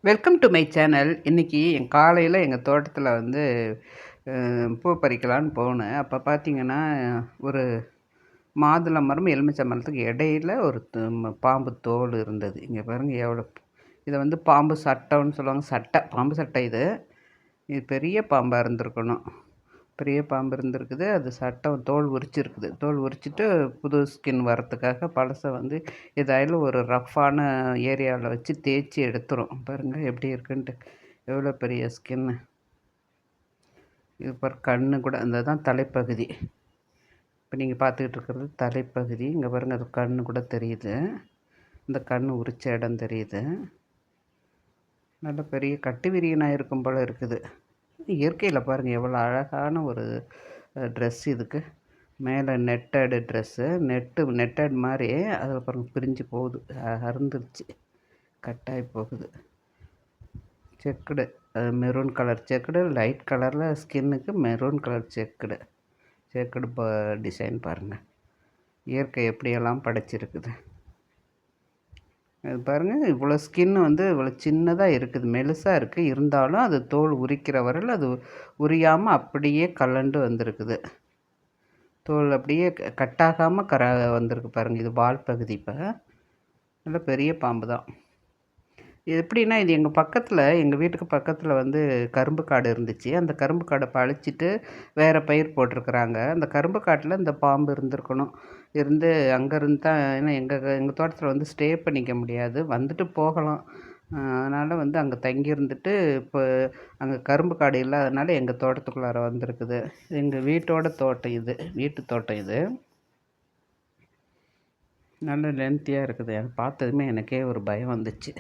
Welcome to my channel. இன்றைக்கி காலையில் எங்கள் தோட்டத்தில் வந்து பூ பறிக்கலான்னு போனேன். அப்போ பார்த்திங்கன்னா ஒரு மாதுளை மரம் எலுமிச்சை மரத்துக்கு இடையில ஒரு பாம்பு தோல் இருந்தது. இங்கே பாருங்கள் எவ்வளோ. இதை வந்து பாம்பு சட்டைன்னு சொல்லுவாங்க. சட்டை, பாம்பு சட்டை. இது பெரிய பாம்பாக இருந்திருக்கணும். பெரிய பாம்பு இருந்திருக்குது. அது சட்டம் தோல் உரிச்சிருக்குது. தோல் உரிச்சிட்டு புது ஸ்கின் வரத்துக்காக பழசை வந்து ஏதாயிலும் ஒரு ரஃப்பான ஏரியாவில் வச்சு தேய்ச்சி எடுத்துரும். பாருங்கள் எப்படி இருக்குன்ட்டு. எவ்வளோ பெரிய ஸ்கின்னு. இது கண்ணு கூட அந்த தான் தலைப்பகுதி. இப்போ நீங்கள் பார்த்துக்கிட்டு இருக்கிறது தலைப்பகுதி. இங்கே பாருங்கள், அது கண்ணு கூட தெரியுது. இந்த கண் உரிச்ச இடம் தெரியுது. நல்ல பெரிய கட்டு விரியனாக இருக்கும் போல் இருக்குது. இயற்கையில் பாருங்கள் எவ்வளோ அழகான ஒரு ட்ரெஸ். இதுக்கு மேலே நெட்டடு ட்ரெஸ்ஸு, நெட்டட் மாதிரி அதில் பாருங்கள் பிரிஞ்சு போகுது, அறுந்துருச்சு, கட்டாகி போகுது. செக்குடு, அது மெரூன் கலர் செக்குடு, லைட் கலரில் ஸ்கின்னுக்கு மெரூன் கலர் செக்குடு டிசைன் பாருங்கள். இயற்கை எப்படியெல்லாம் படைச்சிருக்குது. அது பாருங்கள், இவ்வளோ ஸ்கின்னு வந்து இவ்வளோ சின்னதாக இருக்குது, மெலிசாக இருக்குது. இருந்தாலும் அது தோல் உரிக்கிற வரையில் அது உரியாமல் அப்படியே கலண்டு வந்திருக்குது. தோல் அப்படியே கட்டாகாமல் வந்திருக்கு பாருங்கள். இது வால் பகுதி. இப்போ நல்ல பெரிய பாம்பு தான். இது எப்படின்னா, இது எங்கள் வீட்டுக்கு பக்கத்தில் வந்து கரும்பு காடு இருந்துச்சு. அந்த கரும்பு காடை பழிச்சிட்டு வேறு பயிர் போட்டிருக்குறாங்க. அந்த கரும்பு காட்டில் இந்த பாம்பு இருந்திருக்கணும். அங்கேருந்து தான், ஏன்னா எங்கள் தோட்டத்தில் வந்து ஸ்டே பண்ணிக்க முடியாது, வந்துட்டு போகலாம். அதனால் வந்து அங்கே தங்கி இருந்துட்டு இப்போ அங்கே கரும்பு காடு இல்லாதனால எங்கள் தோட்டத்துக்குள்ளார வந்திருக்குது. எங்கள் வீட்டோட தோட்டம் இது, வீட்டு தோட்டம் இது. நல்ல லென்த்தியாக இருக்குது. அதை பார்த்ததுமே எனக்கே ஒரு பயம் வந்துச்சு.